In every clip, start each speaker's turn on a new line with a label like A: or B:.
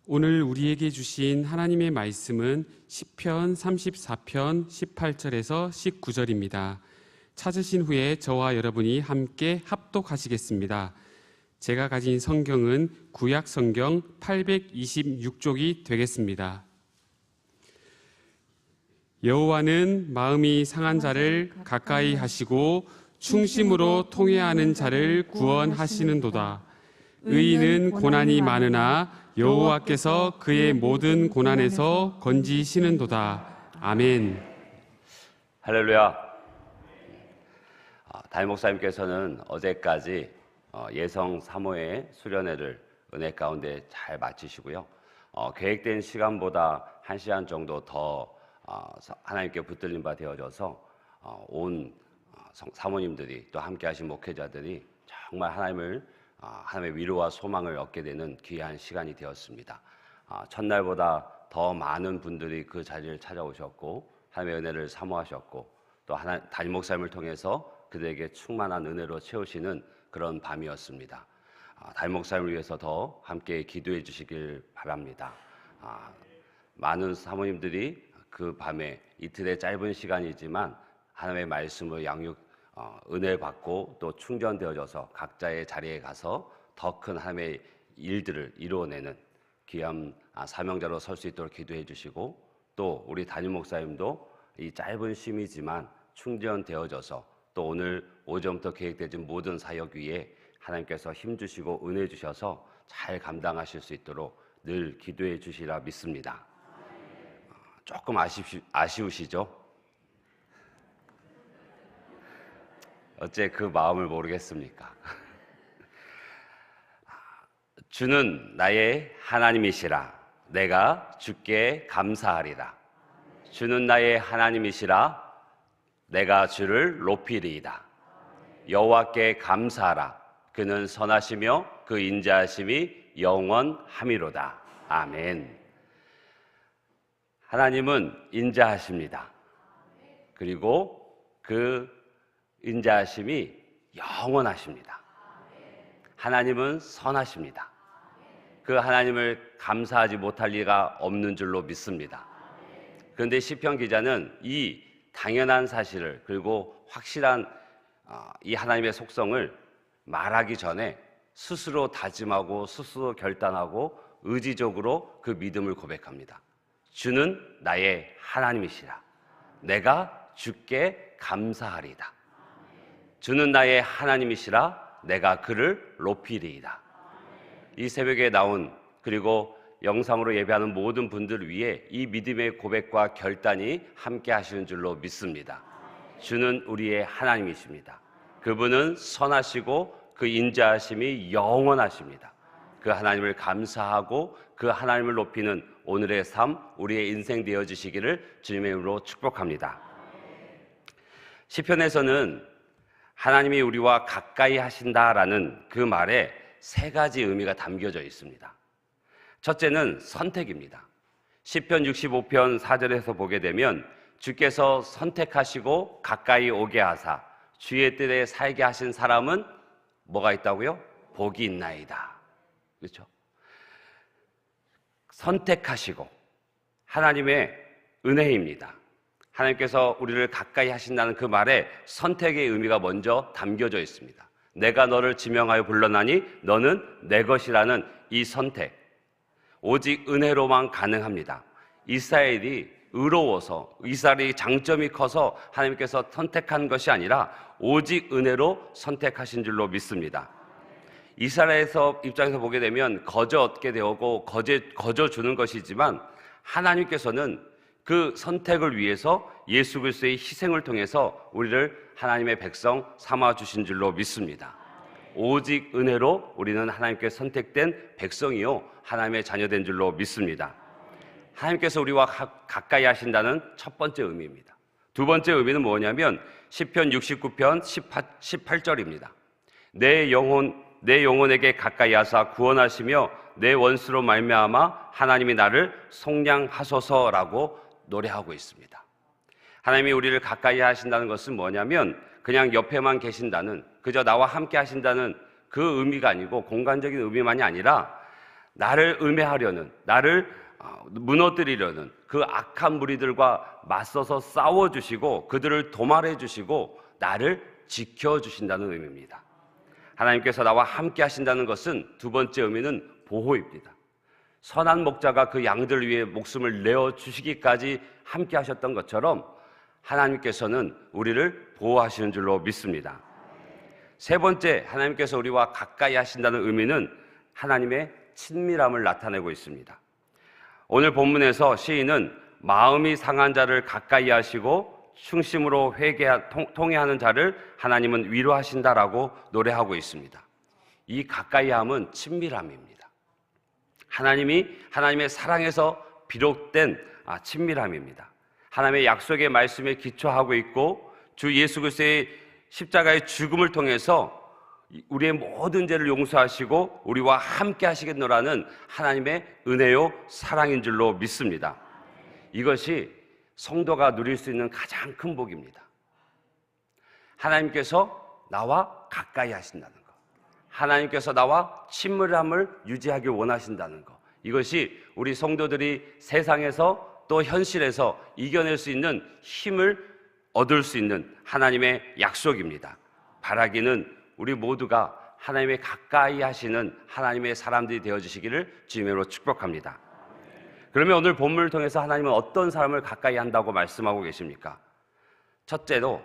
A: 오늘 우리에게 주신 하나님의 말씀은 시편 34편 18절에서 19절입니다. 찾으신 후에 저와 여러분이 함께 합독하시겠습니다. 제가 가진 성경은 구약 성경 826쪽이 되겠습니다. 여호와는 마음이 상한 자를 가까이 하시고 충심으로 통회하는 자를 구원하시는도다. 의인은 고난이 많으나 여호와께서 그의 모든 고난에서 건지시는도다. 아멘.
B: 할렐루야. 담임 목사님께서는 어제까지 예성 사모의 수련회를 은혜 가운데 잘 마치시고요. 계획된 시간보다 1시간 정도 더 하나님께 붙들린 바 되어져서 온 사모님들이 또 함께 하신 목회자들이 정말 하나님의 위로와 소망을 얻게 되는 귀한 시간이 되었습니다. 첫날보다 더 많은 분들이 그 자리를 찾아오셨고 하나님의 은혜를 사모하셨고 또 담임 목사님을 통해서 그들에게 충만한 은혜로 채우시는 그런 밤이었습니다. 담임 목사님을 위해서 더 함께 기도해 주시길 바랍니다. 많은 사모님들이 그 밤에 이틀의 짧은 시간이지만 하나님의 말씀을 은혜를 받고 또 충전되어져서 각자의 자리에 가서 더 큰 하나님의 일들을 이루어내는 귀한 사명자로 설 수 있도록 기도해 주시고 또 우리 담임 목사님도 이 짧은 쉼이지만 충전되어져서 또 오늘 오전부터 계획되진 모든 사역 위에 하나님께서 힘주시고 은혜 주셔서 잘 감당하실 수 있도록 늘 기도해 주시라 믿습니다. 조금 아쉬우시죠? 어째 그 마음을 모르겠습니까? 주는 나의 하나님이시라 내가 주께 감사하리라. 주는 나의 하나님이시라 내가 주를 높이리이다. 여호와께 감사하라. 그는 선하시며 그 인자하심이 영원함이로다. 아멘. 하나님은 인자하십니다. 그리고 그 인자하심이 영원하십니다. 하나님은 선하십니다. 그 하나님을 감사하지 못할 리가 없는 줄로 믿습니다. 그런데 시편 기자는 이 당연한 사실을 그리고 확실한 이 하나님의 속성을 말하기 전에 스스로 다짐하고 스스로 결단하고 의지적으로 그 믿음을 고백합니다. 주는 나의 하나님이시라 내가 주께 감사하리이다. 주는 나의 하나님이시라 내가 그를 높이리이다. 이 새벽에 나온 그리고 영상으로 예배하는 모든 분들을 위해 이 믿음의 고백과 결단이 함께 하시는 줄로 믿습니다. 주는 우리의 하나님이십니다. 그분은 선하시고 그 인자하심이 영원하십니다. 그 하나님을 감사하고 그 하나님을 높이는 오늘의 삶, 우리의 인생 되어지시기를 주님의 이름으로 축복합니다. 시편에서는 하나님이 우리와 가까이 하신다라는 그 말에 세 가지 의미가 담겨져 있습니다. 첫째는 선택입니다. 시편 65편 4절에서 보게 되면 주께서 선택하시고 가까이 오게 하사 주의 뜻에 살게 하신 사람은 뭐가 있다고요? 복이 있나이다. 그렇죠? 선택하시고 하나님의 은혜입니다. 하나님께서 우리를 가까이 하신다는 그 말에 선택의 의미가 먼저 담겨져 있습니다. 내가 너를 지명하여 불러나니 너는 내 것이라는 이 선택, 오직 은혜로만 가능합니다. 이스라엘이 의로워서 이스라엘이 장점이 커서 하나님께서 선택한 것이 아니라 오직 은혜로 선택하신 줄로 믿습니다. 이스라엘에서 입장에서 보게 되면 거저 얻게 되고 거저 주는 것이지만 하나님께서는 그 선택을 위해서 예수 그리스도의 희생을 통해서 우리를 하나님의 백성 삼아 주신 줄로 믿습니다. 오직 은혜로 우리는 하나님께 선택된 백성이요 하나님의 자녀된 줄로 믿습니다. 하나님께서 우리와 가까이 하신다는 첫 번째 의미입니다. 두 번째 의미는 뭐냐면 시편 69편 18절입니다. 내 영혼에게 가까이 하사 구원하시며 내 원수로 말미암아 하나님이 나를 속량하소서라고 노래하고 있습니다. 하나님이 우리를 가까이 하신다는 것은 뭐냐면 그냥 옆에만 계신다는, 그저 나와 함께 하신다는 그 의미가 아니고 공간적인 의미만이 아니라 나를 음해하려는, 나를 무너뜨리려는 그 악한 무리들과 맞서서 싸워주시고 그들을 도말해 주시고 나를 지켜주신다는 의미입니다. 하나님께서 나와 함께 하신다는 것은 두 번째 의미는 보호입니다. 선한 목자가 그 양들 위해 목숨을 내어주시기까지 함께 하셨던 것처럼 하나님께서는 우리를 보호하시는 줄로 믿습니다. 세 번째, 하나님께서 우리와 가까이 하신다는 의미는 하나님의 친밀함을 나타내고 있습니다. 오늘 본문에서 시인은 마음이 상한 자를 가까이 하시고 충심으로 통회하는 자를 하나님은 위로하신다라고 노래하고 있습니다. 이 가까이함은 친밀함입니다. 하나님의 사랑에서 비롯된 친밀함입니다. 하나님의 약속의 말씀에 기초하고 있고 주 예수 그리스도의 십자가의 죽음을 통해서 우리의 모든 죄를 용서하시고 우리와 함께 하시겠노라는 하나님의 은혜요 사랑인 줄로 믿습니다. 이것이 성도가 누릴 수 있는 가장 큰 복입니다. 하나님께서 나와 가까이 하신다는 것, 하나님께서 나와 친밀함을 유지하길 원하신다는 것, 이것이 우리 성도들이 세상에서 또 현실에서 이겨낼 수 있는 힘을 얻을 수 있는 하나님의 약속입니다. 바라기는 우리 모두가 하나님의 가까이 하시는 하나님의 사람들이 되어주시기를 주님으로 축복합니다. 그러면 오늘 본문을 통해서 하나님은 어떤 사람을 가까이 한다고 말씀하고 계십니까? 첫째로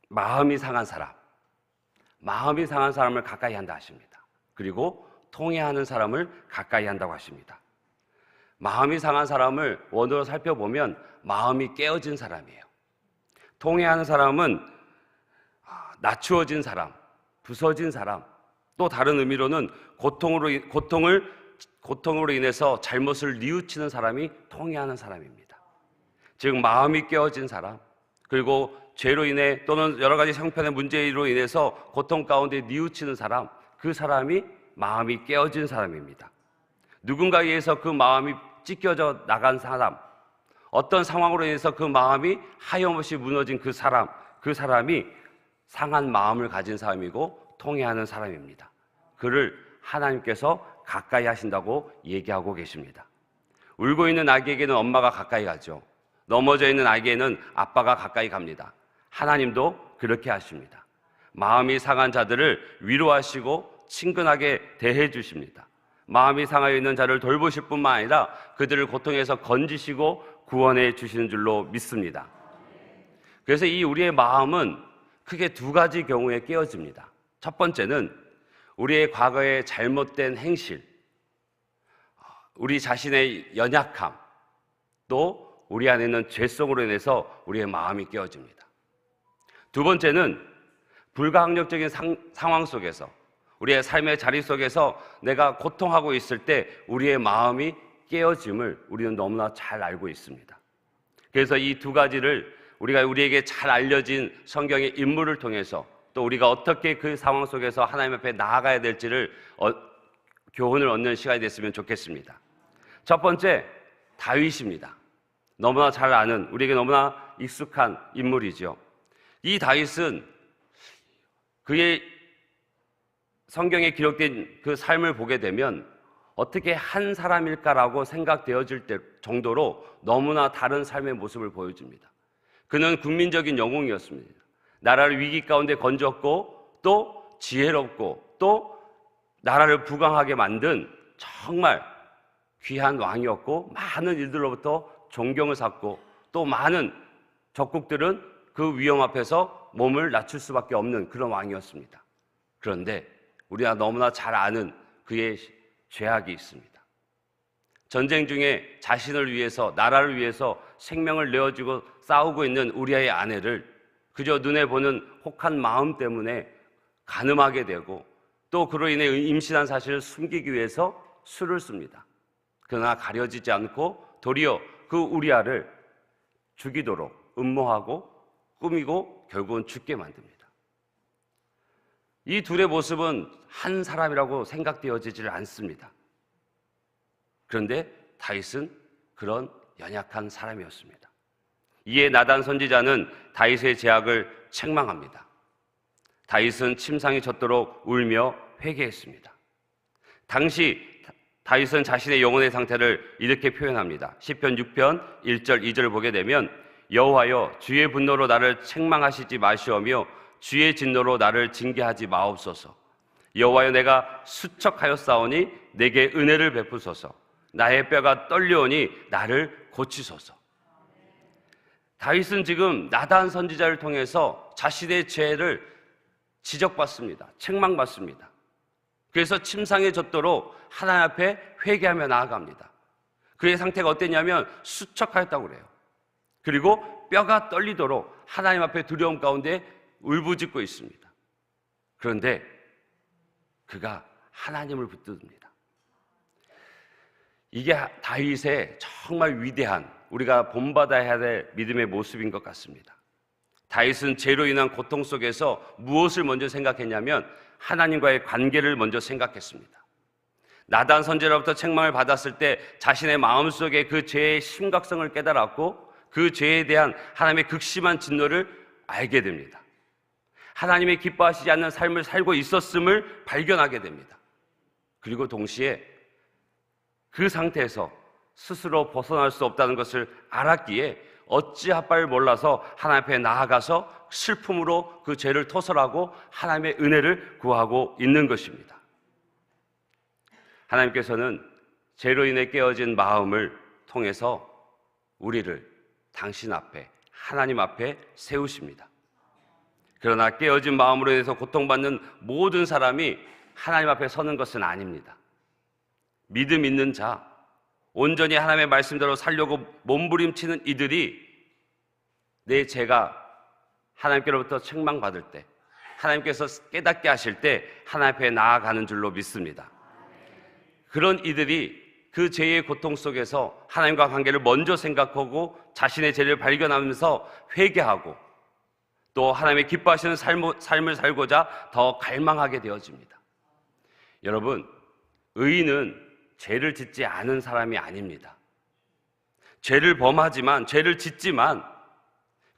B: 마음이 상한 사람을 가까이 한다 하십니다. 그리고 통회하는 사람을 가까이 한다고 하십니다. 마음이 상한 사람을 원어로 살펴보면 마음이 깨어진 사람이에요. 통회하는 사람은 낮추어진 사람, 부서진 사람, 또 다른 의미로는 고통으로 인해서 잘못을 뉘우치는 사람이 통회하는 사람입니다. 즉 마음이 깨어진 사람, 그리고 죄로 인해 또는 여러 가지 형편의 문제로 인해서 고통 가운데 뉘우치는 사람, 그 사람이 마음이 깨어진 사람입니다. 누군가에 의해서 그 마음이 찢겨져 나간 사람, 어떤 상황으로 인해서 그 마음이 하염없이 무너진 그 사람이 상한 마음을 가진 사람이고 통회하는 사람입니다. 그를 하나님께서 가까이 하신다고 얘기하고 계십니다. 울고 있는 아기에게는 엄마가 가까이 가죠. 넘어져 있는 아기에는 아빠가 가까이 갑니다. 하나님도 그렇게 하십니다. 마음이 상한 자들을 위로하시고 친근하게 대해 주십니다. 마음이 상하여 있는 자를 돌보실 뿐만 아니라 그들을 고통에서 건지시고 구원해 주시는 줄로 믿습니다. 그래서 이 우리의 마음은 크게 두 가지 경우에 깨어집니다. 첫 번째는 우리의 과거의 잘못된 행실, 우리 자신의 연약함, 또 우리 안에 있는 죄성으로 인해서 우리의 마음이 깨어집니다. 두 번째는 불가항력적인 상황 속에서, 우리의 삶의 자리 속에서 내가 고통하고 있을 때 우리의 마음이 깨어짐을 우리는 너무나 잘 알고 있습니다. 그래서 이 두 가지를 우리에게 잘 알려진 성경의 인물을 통해서 또 우리가 어떻게 그 상황 속에서 하나님 앞에 나아가야 될지를 교훈을 얻는 시간이 됐으면 좋겠습니다. 첫 번째, 다윗입니다. 너무나 잘 아는, 우리에게 너무나 익숙한 인물이죠. 이 다윗은 그의 성경에 기록된 그 삶을 보게 되면 어떻게 한 사람일까라고 생각되어질 정도로 너무나 다른 삶의 모습을 보여줍니다. 그는 국민적인 영웅이었습니다. 나라를 위기 가운데 건졌고 또 지혜롭고 또 나라를 부강하게 만든 정말 귀한 왕이었고 많은 일들로부터 존경을 샀고 또 많은 적국들은 그 위험 앞에서 몸을 낮출 수밖에 없는 그런 왕이었습니다. 그런데 우리가 너무나 잘 아는 그의 죄악이 있습니다. 전쟁 중에 자신을 위해서, 나라를 위해서 생명을 내어주고 싸우고 있는 우리아의 아내를 그저 눈에 보는 혹한 마음 때문에 간음하게 되고 또 그로 인해 임신한 사실을 숨기기 위해서 술을 씁니다. 그러나 가려지지 않고 도리어 그 우리아를 죽이도록 음모하고 꾸미고 결국은 죽게 만듭니다. 이 둘의 모습은 한 사람이라고 생각되어지질 않습니다. 그런데 다윗은 그런 연약한 사람이었습니다. 이에 나단 선지자는 다윗의 죄악을 책망합니다. 다윗은 침상에 젖도록 울며 회개했습니다. 당시 다윗은 자신의 영혼의 상태를 이렇게 표현합니다. 시편 6편 1절 2절을 보게 되면 여호와여 주의 분노로 나를 책망하시지 마시오며 주의 진노로 나를 징계하지 마옵소서. 여호와여 내가 수척하였사오니 내게 은혜를 베푸소서. 나의 뼈가 떨려오니 나를 고치소서. 다윗은 지금 나단 선지자를 통해서 자신의 죄를 지적받습니다. 책망받습니다. 그래서 침상해졌도록 하나님 앞에 회개하며 나아갑니다. 그의 상태가 어땠냐면 수척하였다고 그래요. 그리고 뼈가 떨리도록 하나님 앞에 두려움 가운데 울부짖고 있습니다. 그런데 그가 하나님을 붙듭니다. 이게 다윗의 정말 위대한, 우리가 본받아야 될 믿음의 모습인 것 같습니다. 다윗은 죄로 인한 고통 속에서 무엇을 먼저 생각했냐면 하나님과의 관계를 먼저 생각했습니다. 나단 선지자로부터 책망을 받았을 때 자신의 마음속에 그 죄의 심각성을 깨달았고 그 죄에 대한 하나님의 극심한 진노를 알게 됩니다. 하나님의 기뻐하시지 않는 삶을 살고 있었음을 발견하게 됩니다. 그리고 동시에 그 상태에서 스스로 벗어날 수 없다는 것을 알았기에 어찌할 바를 몰라서 하나님 앞에 나아가서 슬픔으로 그 죄를 토설하고 하나님의 은혜를 구하고 있는 것입니다. 하나님께서는 죄로 인해 깨어진 마음을 통해서 우리를 당신 앞에, 하나님 앞에 세우십니다. 그러나 깨어진 마음으로 인해서 고통받는 모든 사람이 하나님 앞에 서는 것은 아닙니다. 믿음 있는 자, 온전히 하나님의 말씀대로 살려고 몸부림치는 이들이 내 죄가 하나님께로부터 책망받을 때, 하나님께서 깨닫게 하실 때 하나님 앞에 나아가는 줄로 믿습니다. 그런 이들이 그 죄의 고통 속에서 하나님과 관계를 먼저 생각하고 자신의 죄를 발견하면서 회개하고 또 하나님의 기뻐하시는 삶을 살고자 더 갈망하게 되어집니다. 여러분, 의인은 죄를 짓지 않은 사람이 아닙니다. 죄를 범하지만, 죄를 짓지만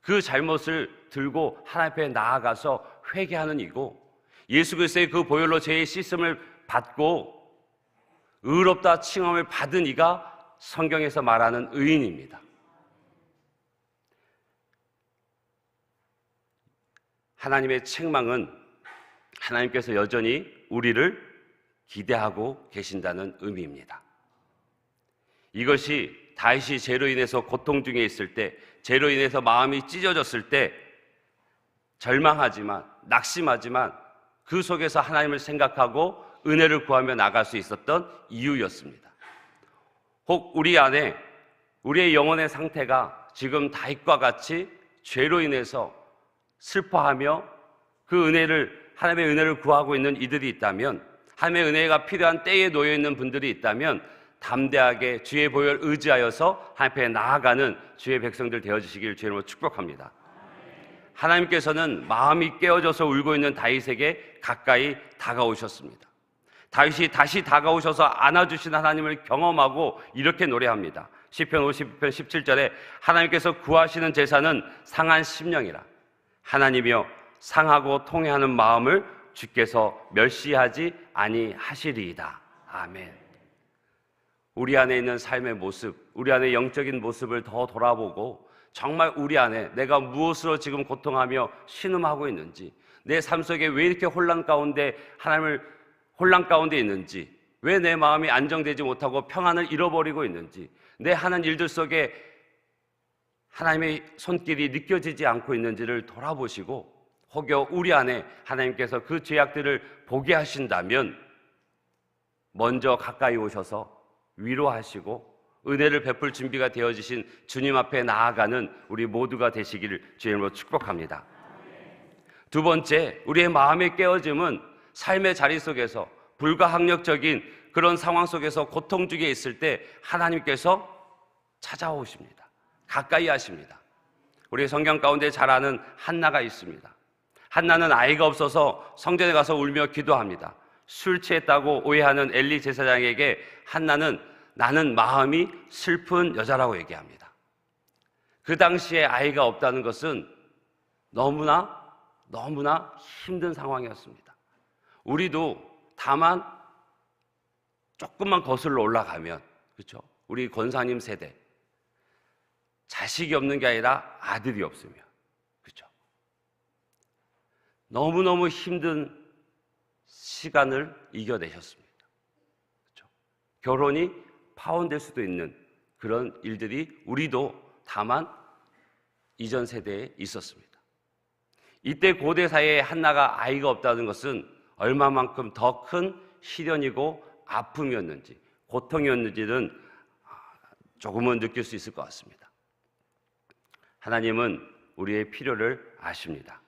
B: 그 잘못을 들고 하나님 앞에 나아가서 회개하는 이고 예수 그리스도의 그 보혈로 죄의 씻음을 받고 의롭다 칭함을 받은 이가 성경에서 말하는 의인입니다. 하나님의 책망은 하나님께서 여전히 우리를 기대하고 계신다는 의미입니다. 이것이 다윗이 죄로 인해서 고통 중에 있을 때, 죄로 인해서 마음이 찢어졌을 때 절망하지만, 낙심하지만 그 속에서 하나님을 생각하고 은혜를 구하며 나갈 수 있었던 이유였습니다. 혹 우리 안에 우리의 영혼의 상태가 지금 다윗과 같이 죄로 인해서 슬퍼하며 그 은혜를, 하나님의 은혜를 구하고 있는 이들이 있다면, 하나님의 은혜가 필요한 때에 놓여 있는 분들이 있다면 담대하게 주의 보혈 의지하여서 하나님 앞에 나아가는 주의 백성들 되어주시길 주의 이름으로 축복합니다. 하나님께서는 마음이 깨어져서 울고 있는 다윗에게 가까이 다가오셨습니다. 다윗이 다시 다가오셔서 안아주신 하나님을 경험하고 이렇게 노래합니다. 시편 50편 17절에 하나님께서 구하시는 제사는 상한 심령이라. 하나님이여 상하고 통회하는 마음을 주께서 멸시하지 아니하시리이다. 아멘. 우리 안에 있는 삶의 모습, 우리 안에 영적인 모습을 더 돌아보고 정말 우리 안에 내가 무엇으로 지금 고통하며 신음하고 있는지, 내 삶 속에 왜 이렇게 혼란 가운데 있는지, 왜 내 마음이 안정되지 못하고 평안을 잃어버리고 있는지, 내 하는 일들 속에 하나님의 손길이 느껴지지 않고 있는지를 돌아보시고 혹여 우리 안에 하나님께서 그 죄악들을 보게 하신다면 먼저 가까이 오셔서 위로하시고 은혜를 베풀 준비가 되어지신 주님 앞에 나아가는 우리 모두가 되시기를 주의 이름으로 축복합니다. 두 번째, 우리의 마음의 깨어짐은 삶의 자리 속에서 불가항력적인 그런 상황 속에서 고통 중에 있을 때 하나님께서 찾아오십니다. 가까이 하십니다. 우리 성경 가운데 잘 아는 한나가 있습니다. 한나는 아이가 없어서 성전에 가서 울며 기도합니다. 술 취했다고 오해하는 엘리 제사장에게 한나는 나는 마음이 슬픈 여자라고 얘기합니다. 그 당시에 아이가 없다는 것은 너무나 힘든 상황이었습니다. 우리도 다만 조금만 거슬러 올라가면, 그렇죠? 우리 권사님 세대, 자식이 없는 게 아니라 아들이 없으면, 그렇죠? 너무너무 힘든 시간을 이겨내셨습니다. 그렇죠? 결혼이 파혼될 수도 있는 그런 일들이 우리도 다만 이전 세대에 있었습니다. 이때 고대 사회에 한나가 아이가 없다는 것은 얼마만큼 더 큰 시련이고 아픔이었는지, 고통이었는지는 조금은 느낄 수 있을 것 같습니다. 하나님은 우리의 필요를 아십니다.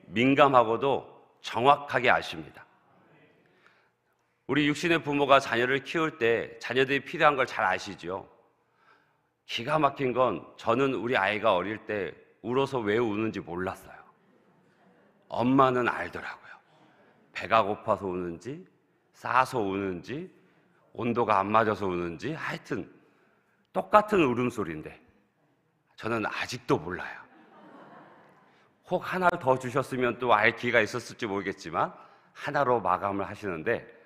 B: 민감하고도 정확하게 아십니다. 우리 육신의 부모가 자녀를 키울 때 자녀들이 필요한 걸 잘 아시죠? 기가 막힌 건 저는 우리 아이가 어릴 때 울어서 왜 우는지 몰랐어요. 엄마는 알더라고요. 배가 고파서 우는지, 싸서 우는지, 온도가 안 맞아서 우는지, 하여튼 똑같은 울음소리인데 저는 아직도 몰라요. 혹 하나를 더 주셨으면 또 알 기회가 있었을지 모르겠지만 하나로 마감을 하시는데,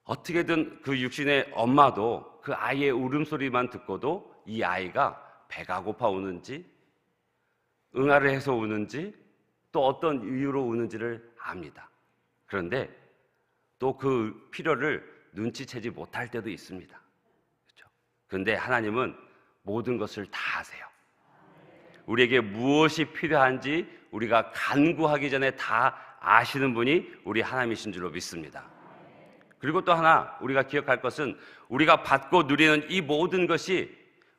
B: 어떻게든 그 육신의 엄마도 그 아이의 울음소리만 듣고도 이 아이가 배가 고파 우는지, 응아를 해서 우는지, 또 어떤 이유로 우는지를 압니다. 그런데 또 그 필요를 눈치채지 못할 때도 있습니다. 그렇죠? 그런데 하나님은 모든 것을 다 아세요. 우리에게 무엇이 필요한지 우리가 간구하기 전에 다 아시는 분이 우리 하나님이신 줄로 믿습니다. 그리고 또 하나 우리가 기억할 것은, 우리가 받고 누리는 이 모든 것이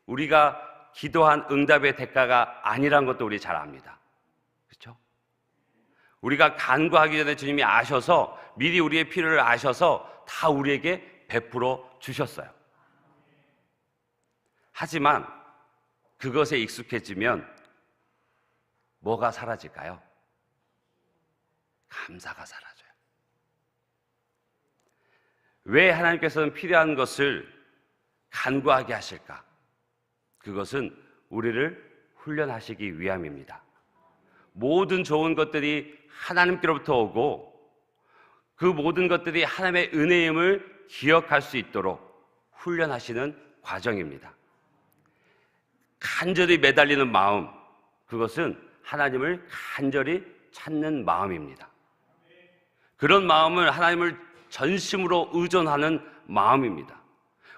B: 우리가 기도한 응답의 대가가 아니란 것도 우리 잘 압니다. 그렇죠? 우리가 간구하기 전에 주님이 아셔서, 미리 우리의 필요를 아셔서 다 우리에게 베풀어 주셨어요. 하지만 그것에 익숙해지면 뭐가 사라질까요? 감사가 사라져요. 왜 하나님께서는 필요한 것을 간구하게 하실까? 그것은 우리를 훈련하시기 위함입니다. 모든 좋은 것들이 하나님께로부터 오고 그 모든 것들이 하나님의 은혜임을 기억할 수 있도록 훈련하시는 과정입니다. 간절히 매달리는 마음, 그것은 하나님을 간절히 찾는 마음입니다. 그런 마음을 하나님을 전심으로 의존하는 마음입니다.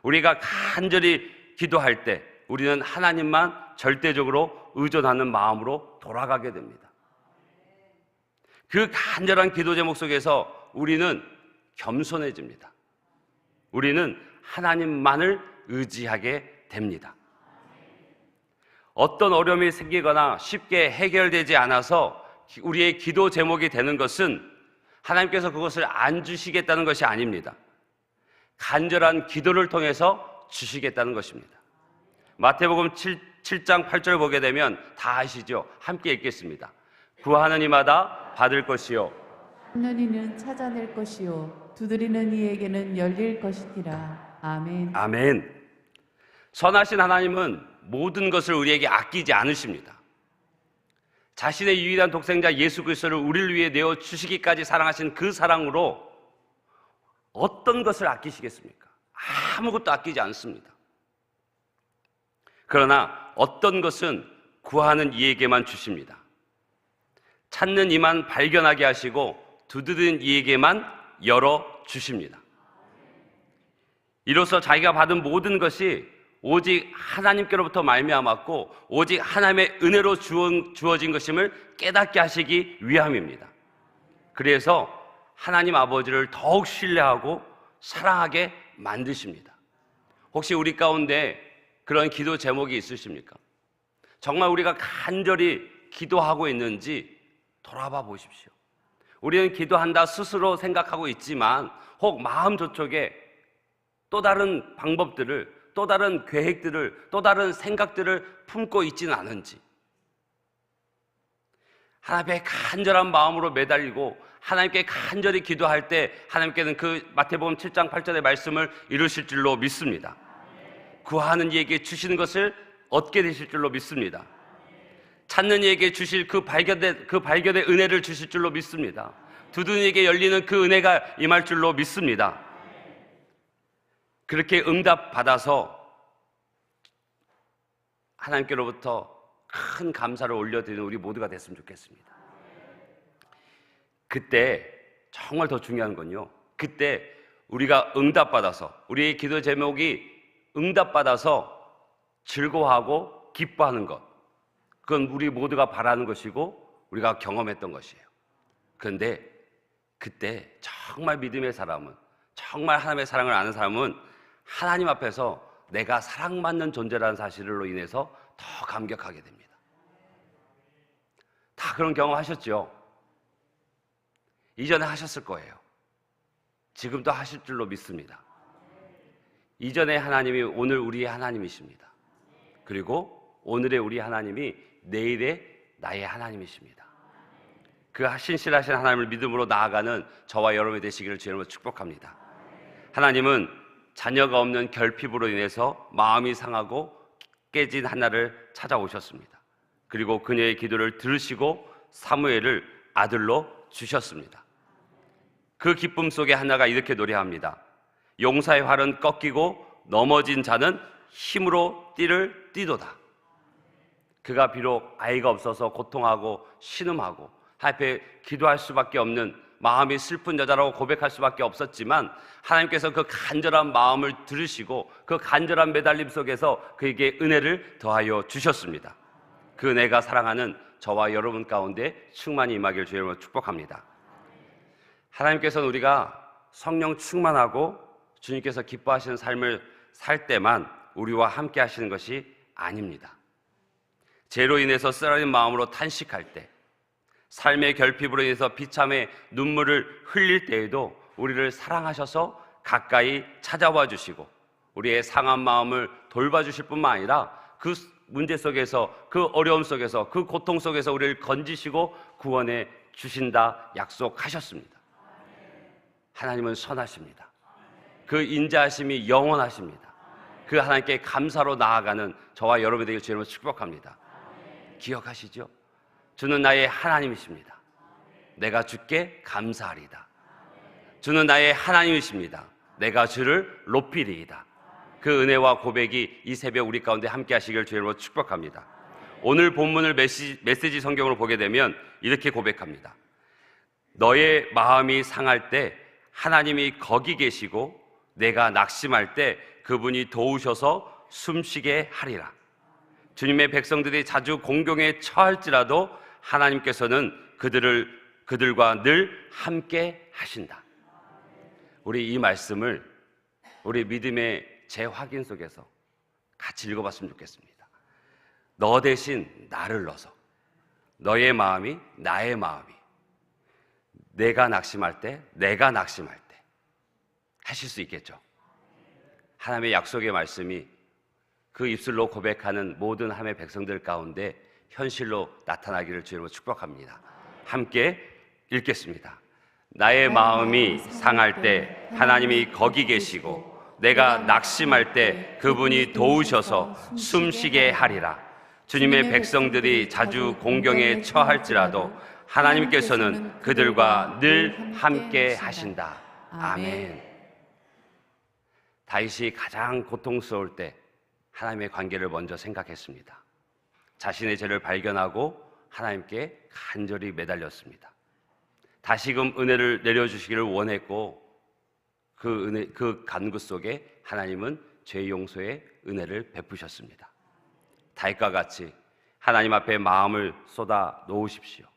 B: 우리가 간절히 기도할 때 우리는 하나님만 절대적으로 의존하는 마음으로 돌아가게 됩니다. 그 간절한 기도 제목 속에서 우리는 겸손해집니다. 우리는 하나님만을 의지하게 됩니다. 어떤 어려움이 생기거나 쉽게 해결되지 않아서 우리의 기도 제목이 되는 것은 하나님께서 그것을 안 주시겠다는 것이 아닙니다. 간절한 기도를 통해서 주시겠다는 것입니다. 마태복음 7장 8절 보게 되면 다 아시죠? 함께 읽겠습니다. 구하는 이마다 받을 것이요,
C: 찾는 이는 찾아낼 것이요, 두드리는 이에게는 열릴 것이니라. 아멘.
B: 아멘. 선하신 하나님은 모든 것을 우리에게 아끼지 않으십니다. 자신의 유일한 독생자 예수 그리스도를 우리를 위해 내어 주시기까지 사랑하신 그 사랑으로 어떤 것을 아끼시겠습니까? 아무것도 아끼지 않습니다. 그러나 어떤 것은 구하는 이에게만 주십니다. 찾는 이만 발견하게 하시고 두드리는 이에게만 열어 주십니다. 이로써 자기가 받은 모든 것이 오직 하나님께로부터 말미암았고 오직 하나님의 은혜로 주어진 것임을 깨닫게 하시기 위함입니다. 그래서 하나님 아버지를 더욱 신뢰하고 사랑하게 만드십니다. 혹시 우리 가운데 그런 기도 제목이 있으십니까? 정말 우리가 간절히 기도하고 있는지 돌아봐 보십시오. 우리는 기도한다 스스로 생각하고 있지만 혹 마음 저쪽에 또 다른 방법들을, 또 다른 계획들을, 또 다른 생각들을 품고 있지는 않은지, 하나님의 간절한 마음으로 매달리고 하나님께 간절히 기도할 때 하나님께는 그 마태복음 7장 8절의 말씀을 이루실 줄로 믿습니다. 구하는 이에게 주시는 것을 얻게 되실 줄로 믿습니다. 찾는 이에게 주실 그 발견의 은혜를 주실 줄로 믿습니다. 두드리는 이에게 열리는 그 은혜가 임할 줄로 믿습니다. 그렇게 응답받아서 하나님께로부터 큰 감사를 올려드리는 우리 모두가 됐으면 좋겠습니다. 그때 정말 더 중요한 건요, 그때 우리가 응답받아서, 우리의 기도 제목이 응답받아서 즐거워하고 기뻐하는 것, 그건 우리 모두가 바라는 것이고 우리가 경험했던 것이에요. 그런데 그때 정말 믿음의 사람은, 정말 하나님의 사랑을 아는 사람은 하나님 앞에서 내가 사랑받는 존재라는 사실로 인해서 더 감격하게 됩니다. 다 그런 경험 하셨죠? 이전에 하셨을 거예요. 지금도 하실 줄로 믿습니다. 이전의 하나님이 오늘 우리의 하나님이십니다. 그리고 오늘의 우리 하나님이 내일의 나의 하나님이십니다. 그 신실하신 하나님을 믿음으로 나아가는 저와 여러분이 되시기를 주님으로 축복합니다. 하나님은 자녀가 없는 결핍으로 인해서 마음이 상하고 깨진 한나를 찾아오셨습니다. 그리고 그녀의 기도를 들으시고 사무엘을 아들로 주셨습니다. 그 기쁨 속에 한나가 이렇게 노래합니다. 용사의 활은 꺾이고 넘어진 자는 힘으로 띠를 띠도다. 그가 비록 아이가 없어서 고통하고 신음하고 하필 기도할 수밖에 없는 마음이 슬픈 여자라고 고백할 수밖에 없었지만 하나님께서 그 간절한 마음을 들으시고 그 간절한 매달림 속에서 그에게 은혜를 더하여 주셨습니다. 그 은혜가 사랑하는 저와 여러분 가운데 충만히 임하기를 주님으로 축복합니다. 하나님께서는 우리가 성령 충만하고 주님께서 기뻐하시는 삶을 살 때만 우리와 함께 하시는 것이 아닙니다. 죄로 인해서 쓰라린 마음으로 탄식할 때, 삶의 결핍으로 인해서 비참의 눈물을 흘릴 때에도 우리를 사랑하셔서 가까이 찾아와 주시고 우리의 상한 마음을 돌봐주실 뿐만 아니라 그 문제 속에서, 그 어려움 속에서, 그 고통 속에서 우리를 건지시고 구원해 주신다 약속하셨습니다. 하나님은 선하십니다. 그 인자하심이 영원하십니다. 그 하나님께 감사로 나아가는 저와 여러분에게 주님을 축복합니다. 기억하시죠? 주는 나의 하나님이십니다. 내가 주께 감사하리이다. 주는 나의 하나님이십니다. 내가 주를 높이리이다. 그 은혜와 고백이 이 새벽 우리 가운데 함께 하시길 주님으로 축복합니다. 오늘 본문을 메시지 성경으로 보게 되면 이렇게 고백합니다. 너의 마음이 상할 때 하나님이 거기 계시고 내가 낙심할 때 그분이 도우셔서 숨쉬게 하리라. 주님의 백성들이 자주 공경에 처할지라도 하나님께서는 그들과 늘 함께 하신다. 우리 이 말씀을 우리 믿음의 재확인 속에서 같이 읽어봤으면 좋겠습니다. 너 대신 나를 넣어서 너의 마음이 나의 마음이 내가 낙심할 때 하실 수 있겠죠. 하나님의 약속의 말씀이 그 입술로 고백하는 모든 하나님의 백성들 가운데 현실로 나타나기를 주님으로 축복합니다. 함께 읽겠습니다. 나의 마음이 상할 때 하나님이 거기 계시고 내가 낙심할 때 그분이 도우셔서 숨쉬게 하리라. 주님의 백성들이 자주 공경에 처할지라도 하나님께서는 그들과 늘 함께 하신다. 아멘. 다윗이 가장 고통스러울 때 하나님의 관계를 먼저 생각했습니다. 자신의 죄를 발견하고 하나님께 간절히 매달렸습니다. 다시금 은혜를 내려주시기를 원했고 그 간구 속에 하나님은 죄 용서의 은혜를 베푸셨습니다. 다윗과 같이 하나님 앞에 마음을 쏟아 놓으십시오.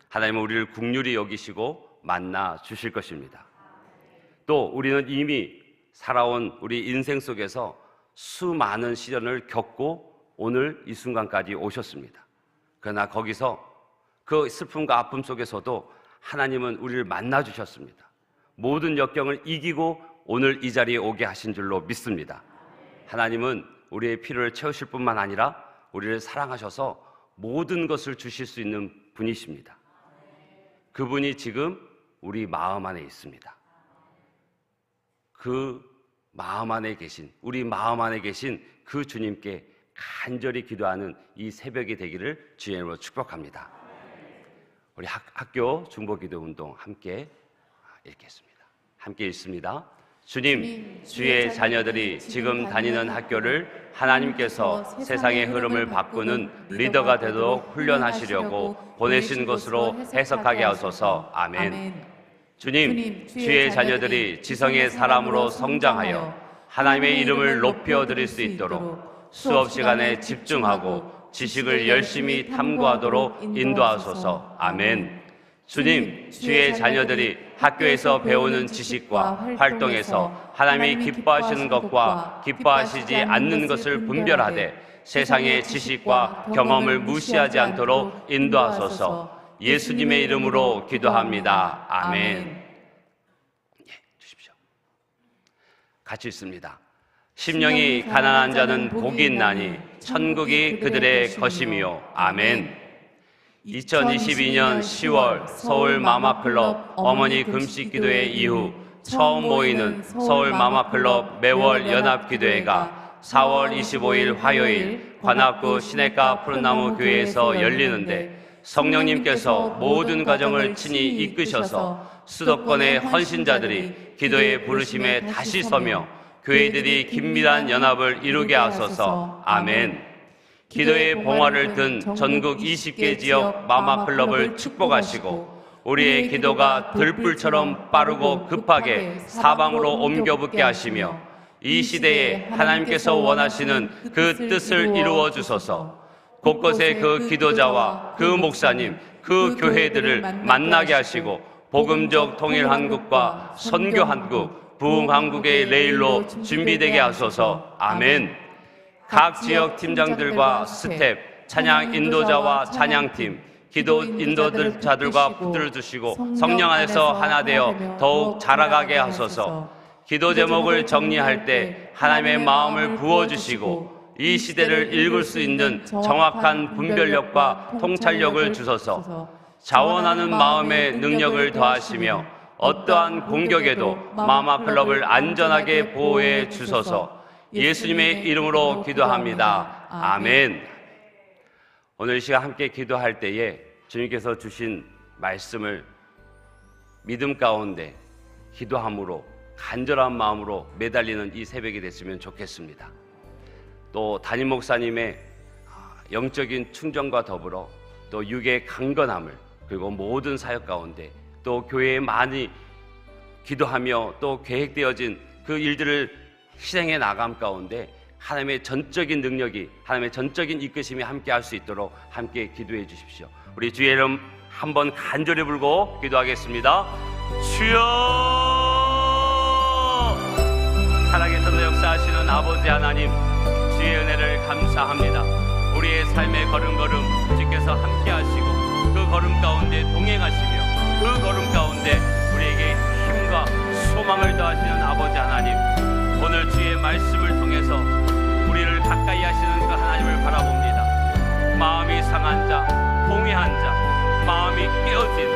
B: 하나님은 우리를 긍휼히 여기시고 만나 주실 것입니다. 또 우리는 이미 살아온 우리 인생 속에서 수많은 시련을 겪고 오늘 이 순간까지 오셨습니다. 그러나 거기서 그 슬픔과 아픔 속에서도 하나님은 우리를 만나 주셨습니다. 모든 역경을 이기고 오늘 이 자리에 오게 하신 줄로 믿습니다. 하나님은 우리의 필요를 채우실 뿐만 아니라 우리를 사랑하셔서 모든 것을 주실 수 있는 분이십니다. 그분이 지금 우리 마음 안에 있습니다. 그 마음 안에 계신, 우리 마음 안에 계신 그 주님께 간절히 기도하는 이 새벽이 되기를 주의 이름으로 축복합니다. 우리 학교 중보기도운동 함께 읽겠습니다. 함께 읽습니다. 주님, 주의 자녀들이 지금 다니는 학교를 하나님께서 세상의 흐름을 바꾸는 리더가 되도록 훈련하시려고 보내신 것으로 해석하게 하소서. 아멘. 주님, 주의 자녀들이 지성의 사람으로 성장하여 하나님의 이름을 높여드릴 수 있도록 수업 시간에 집중하고 지식을 열심히 탐구하도록 인도하소서. 아멘. 주님, 주의 자녀들이 학교에서 배우는 지식과 활동에서 하나님이 기뻐하시는 것과 기뻐하시지 않는 것을 분별하되 세상의 지식과 경험을 무시하지 않도록 인도하소서. 예수님의 이름으로 기도합니다. 아멘. 주십시오. 같이 읽습니다. 심령이 가난한 자는 복이 있나니 천국이 그들의 것임이요. 아멘. 2022년 10월 서울 마마클럽 어머니 금식기도회 이후 처음 모이는 서울 마마클럽 매월 연합기도회가 4월 25일 화요일 관악구 시내가 푸른나무 교회에서 열리는데 성령님께서 모든 가정을 친히 이끄셔서 수도권의 헌신자들이 기도의 부르심에 다시 서며 교회들이 긴밀한 연합을 이루게 하소서. 아멘. 기도의 봉화를 든 전국 20개 지역 마마클럽을 축복하시고 우리의 기도가 들불처럼 빠르고 급하게 사방으로 옮겨 붙게 하시며 이 시대에 하나님께서 원하시는 그 뜻을 이루어 주소서. 곳곳에 그 기도자와 그 목사님, 그 교회들을 만나게 하시고 복음적 통일한국과 선교한국, 부흥한국의 레일로 준비되게 하소서. 아멘. 각 지역 팀장들과 스텝, 찬양 인도자와 찬양팀, 기도 인도자들과 붙들어 주시고 성령 안에서 하나 되어 더욱 자라가게 하소서. 기도 제목을 정리할 때 하나님의 마음을 부어주시고 이 시대를 읽을 수 있는 정확한 분별력과 통찰력을 주소서. 자원하는 마음의 능력을 더하시며 어떠한 공격에도 마마클럽을 안전하게 보호해 주소서. 예수님의 이름으로 기도합니다. 아멘. 오늘 이 시간 함께 기도할 때에 주님께서 주신 말씀을 믿음 가운데 기도함으로 간절한 마음으로 매달리는 이 새벽이 됐으면 좋겠습니다. 또 담임 목사님의 영적인 충전과 더불어 또 육의 강건함을 그리고 모든 사역 가운데 또 교회에 많이 기도하며 또 계획되어진 그 일들을 실행해 나감 가운데 하나님의 전적인 능력이 하나님의 전적인 이끄심이 함께 할 수 있도록 함께 기도해 주십시오. 우리 주의 이름 한번 간절히 부르고 기도하겠습니다. 주여, 살아계셔서 역사하시는 아버지 하나님, 주의 은혜를 감사합니다. 우리의 삶의 걸음걸음 주께서 함께 하시고 그 걸음 가운데 동행하시며 그 걸음 가운데 우리에게 힘과 소망을 더하시는 아버지 하나님, 오늘 주의 말씀을 통해서 우리를 가까이 하시는 그 하나님을 바라봅니다. 마음이 상한 자, 공회한 자, 마음이 깨어진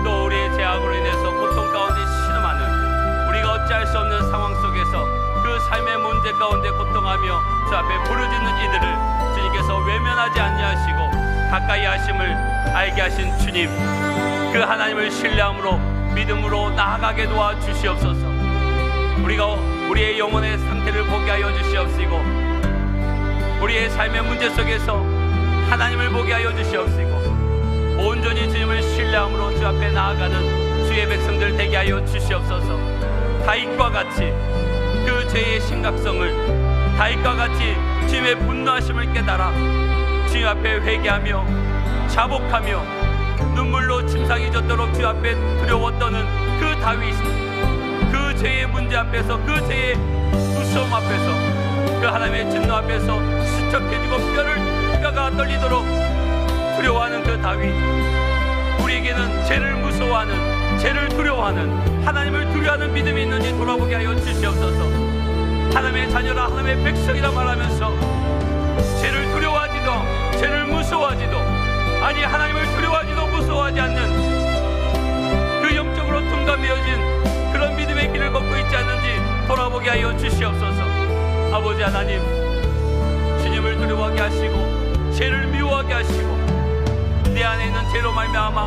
B: 또 우리의 죄악으로 인해서 고통 가운데 신음하는 우리가 어찌할 수 없는 상황 속에서 그 삶의 문제 가운데 고통하며 주 앞에 부르짖는 이들을 주님께서 외면하지 아니하시고 가까이 하심을 알게 하신 주님, 그 하나님을 신뢰함으로 믿음으로 나아가게 도와주시옵소서. 우리가 우리의 영혼의 상태를 보게 하여 주시옵시고 우리의 삶의 문제 속에서 하나님을 보게 하여 주시옵시고 온전히 주님을 신뢰함으로 주 앞에 나아가는 주의 백성들 되게 하여 주시옵소서. 다윗과 같이 그 죄의 심각성을, 다윗과 같이 주님의 분노하심을 깨달아 주님 앞에 회개하며 자복하며 눈물로 침상이 젖도록 주 앞에 두려워 떠는 그 다윗, 그 죄의 문제 앞에서, 그 죄의 무서움 앞에서, 그 하나님의 진노 앞에서 수척해지고 뼈가 떨리도록 두려워하는 그 다윗, 우리에게는 죄를 무서워하는, 죄를 두려워하는, 하나님을 두려워하는 믿음이 있는지 돌아보게 하여 주시옵소서. 하나님의 자녀라, 하나님의 백성이라 말하면서 죄를 두려워하지도 죄를 무서워하지도, 아니 하나님을 두려워하지도 무서워하지 않는 그 영적으로 둔감되어진 그런 믿음의 길을 걷고 있지 않는지 돌아보게 하여 주시옵소서. 아버지 하나님, 주님을 두려워하게 하시고 죄를 미워하게 하시고 내 안에 있는
D: 죄로 말미암아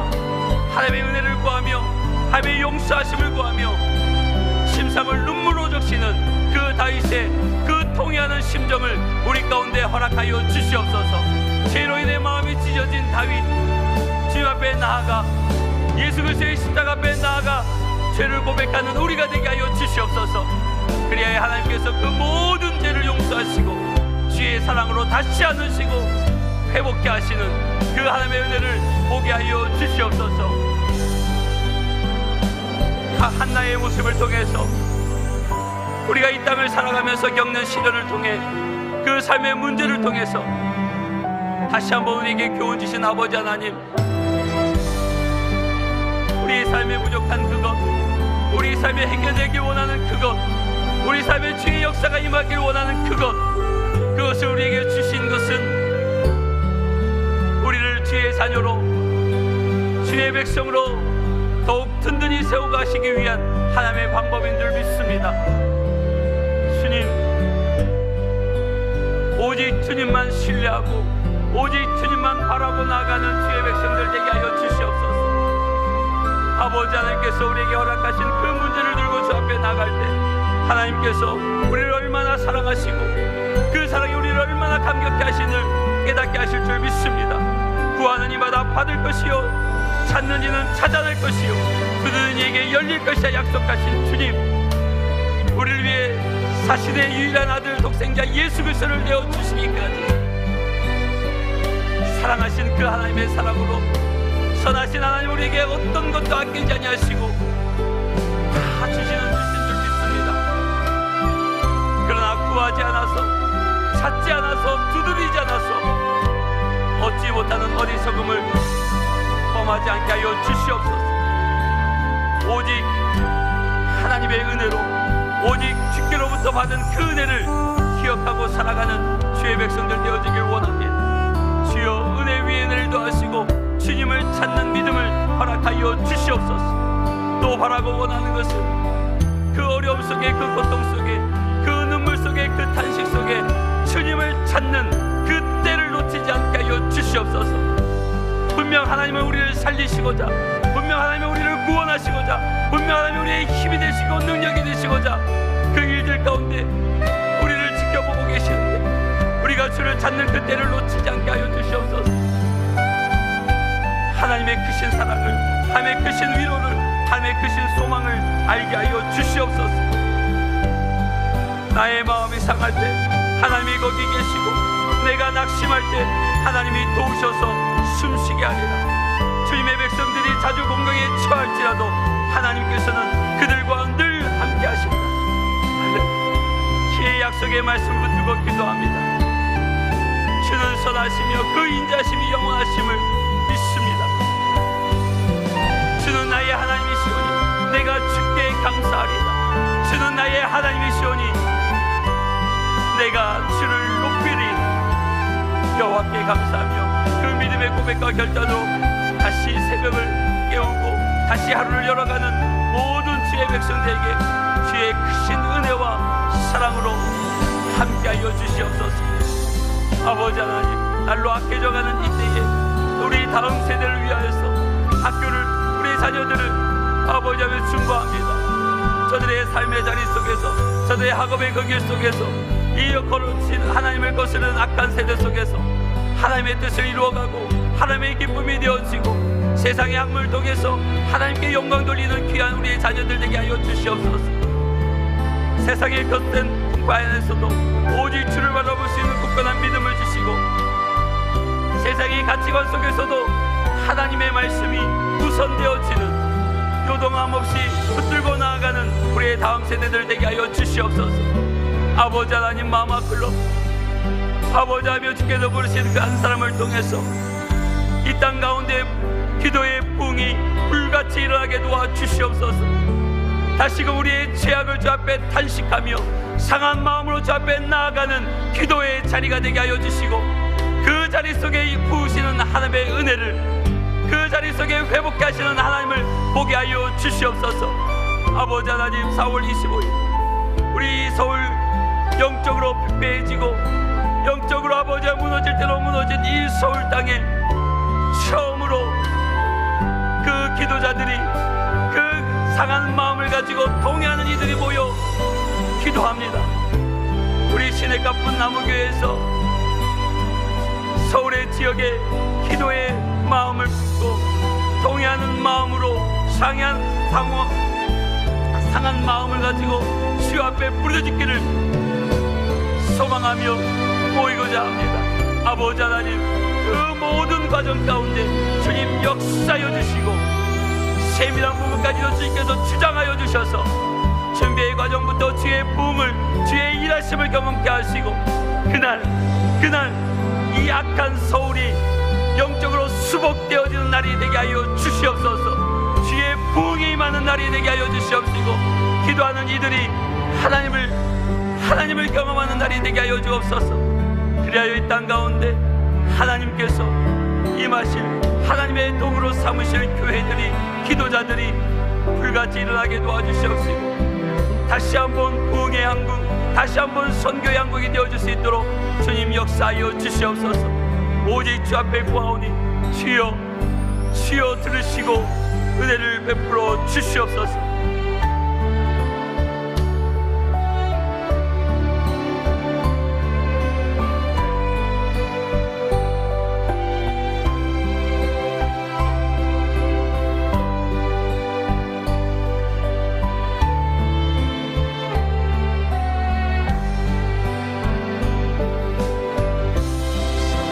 D: 하나님의 은혜를 구하며 하나님의 용서하심을 구하며 심상을 눈물로 적시는 그 다윗의 그 통회하는 심정을 우리 가운데 허락하여 주시옵소서. 죄로 인해 마음이 찢어진 다윗, 주님 앞에 나아가 예수 그리스도의 십자가 앞에 나아가 죄를 고백하는 우리가 되게 하여 주시옵소서. 그리하여 하나님께서 그 모든 죄를 용서하시고 주의 사랑으로 다시 안으시고 회복케 하시는 그 하나님의 은혜를 보게 하여 주시옵소서. 한나의 모습을 통해서 우리가 이 땅을 살아가면서 겪는 시련을 통해 그 삶의 문제를 통해서 다시 한번 우리에게 교훈 주신 아버지 하나님, 우리의 삶에 부족한 그것, 우리 삶에 해결되길 원하는 그것, 우리 삶에 주의 역사가 임하길 원하는 그것을 우리에게 주신 것은 우리를 주의 자녀로, 주의 백성으로 더욱 든든히 세워가시기 위한 하나님의 방법인 줄 믿습니다. 주님, 오직 주님만 신뢰하고 오직 주님만 바라고 나아가는 주의 백성들 되게 하여 주시옵소서. 아버지 하나님께서 우리에게 허락하신 그 문제를 들고 주 앞에 나갈 때 하나님께서 우리를 얼마나 사랑하시고 그 사랑이 우리를 얼마나 감격케 하시는 깨닫게 하실 줄 믿습니다. 구하는 이마다 받을 것이요 찾는 이는 찾아낼 것이요 두드리는 이에게 열릴 것이라 약속하신 주님, 우리를 위해 사실의 유일한 아들 독생자 예수 그리스도를 내어주시기까지 사랑하신 그 하나님의 사랑으로 선하신 하나님 우리에게 어떤 것도 아끼지 아니하시고 다 주시는 주신 줄 믿습니다. 그러나 구하지 않아서, 찾지 않아서, 두드리지 않아서 얻지 못하는 어리석음을 범하지 않게 하여 주시옵소서. 오직 하나님의 은혜로, 오직 주께로부터 받은 그 은혜를 기억하고 살아가는 주의 백성들 되어지길 원합니다. 주여, 은혜 위에 은혜를 더하시고 주님을 찾는 믿음을 허락하여 주시옵소서. 또 바라고 원하는 것은 그 어려움 속에, 그 고통 속에, 그 눈물 속에, 그 탄식 속에 주님을 찾는 그 때를 놓치지 않게 하여 주시옵소서. 분명 하나님은 우리를 살리시고자, 분명 하나님은 우리를 구원하시고자, 분명 하나님은 우리의 힘이 되시고 능력이 되시고자 그 일들 가운데 우리를 지켜보고 계시는데 우리가 주를 찾는 그 때를 놓치지 않게 하여 주시옵소서. 하나님의 크신 사랑을, 하나님의 크신 위로를, 하나님의 크신 소망을 알게 하여 주시옵소서. 나의 마음이 상할 때 하나님이 거기 계시고 내가 낙심할 때 하나님이 도우셔서 숨쉬게 하리라. 주님의 백성들이 자주 공경에 처할지라도 하나님께서는 그들과 늘 함께 하신다. 주의 약속의 말씀을 붙들고 기도합니다. 주는 선하시며 그 인자심이 영원하심을 믿습니다. 주는 나의 하나님이시오니 내가 주께 감사하리라. 주는 나의 하나님이시오니 내가 주를 높이리라. 여호와께 감사하며 그 믿음의 고백과 결단으로 다시 새벽을 깨우고 다시 하루를 열어가는 모든 주의 백성들에게 주의 크신 은혜와 사랑으로 함께하여 주시옵소서. 아버지 하나님, 날로 악해져가는 이때에 우리 다음 세대를 위하여서 학교를, 우리 자녀들을 아버지 하며 중보합니다. 저들의 삶의 자리 속에서, 저들의 학업의 거길 속에서 이 거룩신 하나님을 거스르는 악한 세대 속에서 하나님의 뜻을 이루어가고 하나님의 기쁨이 되어지고 세상의 악물을 통해서 하나님께 영광 돌리는 귀한 우리의 자녀들 되게 하여 주시옵소서. 세상의 겉된 풍파 안에서도 오직 주를 바라볼 수 있는 굳건한 믿음을 주시고 세상의 가치관 속에서도 하나님의 말씀이 우선되어지는 요동함 없이 붙들고 나아가는 우리의 다음 세대들 되게 하여 주시옵소서. 아버지 하나님, 마마 클럽 아버지 하며 주께서 부르신 그 한 사람을 통해서 이 땅 가운데 기도의 부흥이 불같이 일어나게 도와주시옵소서. 다시금 우리의 죄악을 주 앞에 탄식하며 상한 마음으로 주 앞에 나아가는 기도의 자리가 되게 하여 주시고 그 자리 속에 부으시는 하나님의 은혜를, 그 자리 속에 회복케 하시는 하나님을 보게 하여 주시옵소서. 아버지 하나님, 4월 25일 우리 서울 영적으로 피폐해지고 영적으로 아버지가 무너질 대로 무너진 이 서울 땅에 처음으로 기도자들이 그 상한 마음을 가지고 동의하는 이들이 모여 기도합니다. 우리 시내가뿐 나무교회에서 서울의 지역에 기도의 마음을 품고 동의하는 마음으로 상한 마음을 가지고 주여 앞에 부르짖기를 소망하며 모이고자 합니다. 아버지 하나님, 그 모든 과정 가운데 주님 역사여 주시고 세밀한 부분까지도 주님께서 주장하여 주셔서 준비의 과정부터 주의 부흥을, 주의 일하심을 경험케 하시고 그날 이 악한 서울이 영적으로 수복되어지는 날이 되게 하여 주시옵소서. 주의 부흥이 임하는 날이 되게 하여 주시옵시고 기도하는 이들이 하나님을 경험하는 날이 되게 하여 주옵소서. 그리하여 이 땅 가운데 하나님께서 임하실, 하나님의 도구로 삼으실 교회들이, 기도자들이 불같이 일어나게 도와주시옵시고 다시 한번 부흥의 한국, 다시 한번 선교의 한국이 되어줄 수 있도록 주님 역사하여 주시옵소서. 오직 주 앞에 구하오니 주여 들으시고 은혜를 베풀어 주시옵소서.